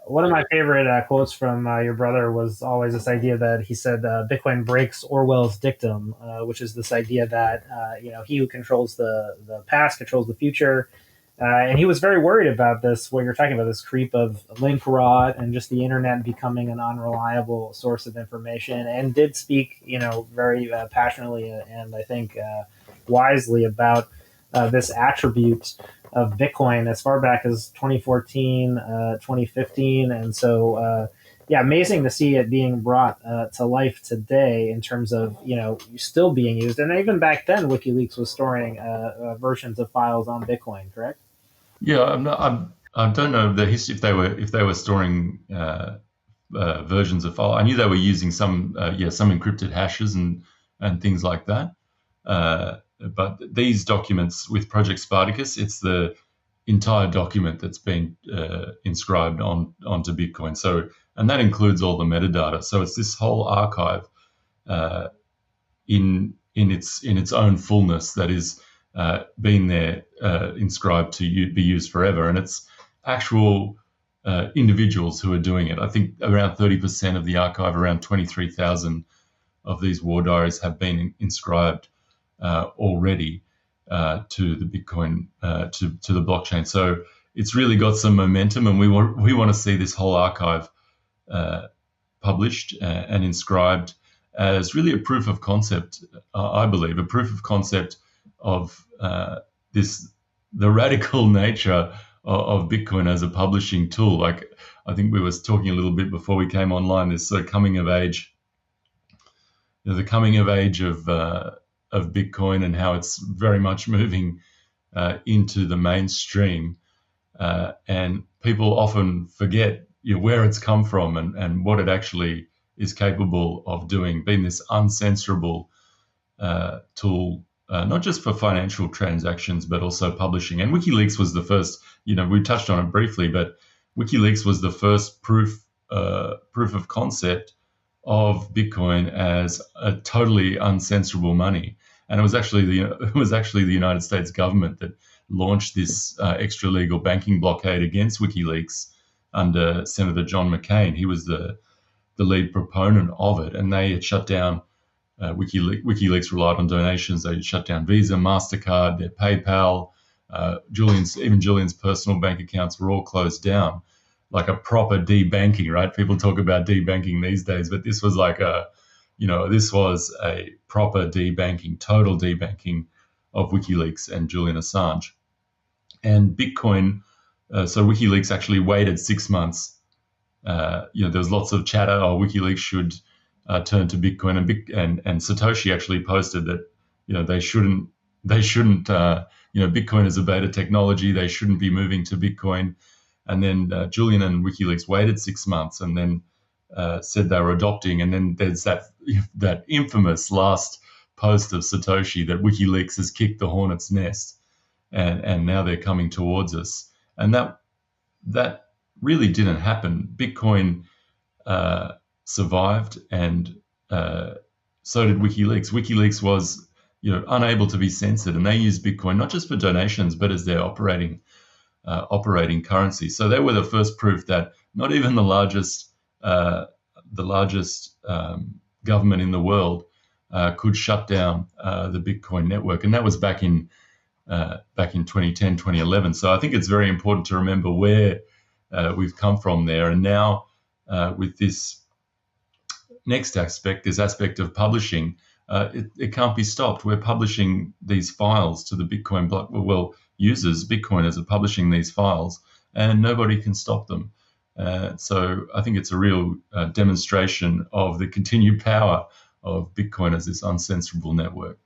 One of my favorite quotes from your brother was always this idea that he said Bitcoin breaks Orwell's dictum, which is this idea that he who controls the past controls the future. And he was very worried about this, what you're talking about, this creep of link rot and just the internet becoming an unreliable source of information, and did speak, very passionately and I think wisely about this attribute of Bitcoin as far back as 2014, 2015. And so, yeah, amazing to see it being brought to life today in terms of, still being used. And even back then, WikiLeaks was storing versions of files on Bitcoin, correct? Yeah, I don't know the history if they were storing versions of file. I knew they were using some encrypted hashes and things like that. But these documents with Project Spartacus, it's the entire document that's been inscribed onto Bitcoin. So, and that includes all the metadata. So it's this whole archive uh, in its own fullness that is been there inscribed to be used forever, and it's actual individuals who are doing it. I think around 30% of the archive, around 23,000 of these war diaries have been inscribed already to the Bitcoin to the blockchain. So it's really got some momentum, and we want to see this whole archive uh, published and inscribed as really a proof of concept. I believe a proof of concept of this the radical nature of Bitcoin as a publishing tool. Like I think we was talking a little bit before we came online. This sort of coming of age, the coming of age of Bitcoin and how it's very much moving into the mainstream, and people often forget where it's come from and what it actually is capable of doing, being this uncensorable tool, not just for financial transactions, but also publishing. And WikiLeaks was the first, we touched on it briefly, but WikiLeaks was the first proof of concept of Bitcoin as a totally uncensorable money. And it was actually the United States government that launched this extra legal banking blockade against WikiLeaks under Senator John McCain. He was the lead proponent of it, and they had shut down. WikiLeaks relied on donations. They had shut down Visa, Mastercard, their PayPal. Julian's personal bank accounts were all closed down, like a proper debanking. Right? People talk about debanking these days, but this was a proper debanking, total debanking of WikiLeaks and Julian Assange. And Bitcoin, so WikiLeaks actually waited 6 months. There was lots of chatter. Oh, WikiLeaks should turn to Bitcoin, and Satoshi actually posted that they shouldn't. Bitcoin is a beta technology. They shouldn't be moving to Bitcoin. And then Julian and WikiLeaks waited 6 months, and then said they were adopting. And then there's that infamous last post of Satoshi that WikiLeaks has kicked the hornet's nest, and now they're coming towards us. And that really didn't happen. Bitcoin survived, and so did WikiLeaks. WikiLeaks was, unable to be censored, and they used Bitcoin not just for donations, but as their operating currency. So they were the first proof that not even the largest government in the world could shut down the Bitcoin network, and that was back in 2010, 2011. So I think it's very important to remember where we've come from there, and now with this next aspect, this aspect of publishing, it can't be stopped. We're publishing these files to the Bitcoin block. Well, users, Bitcoiners, are publishing these files, and nobody can stop them. So I think it's a real demonstration of the continued power of Bitcoin as this uncensorable network.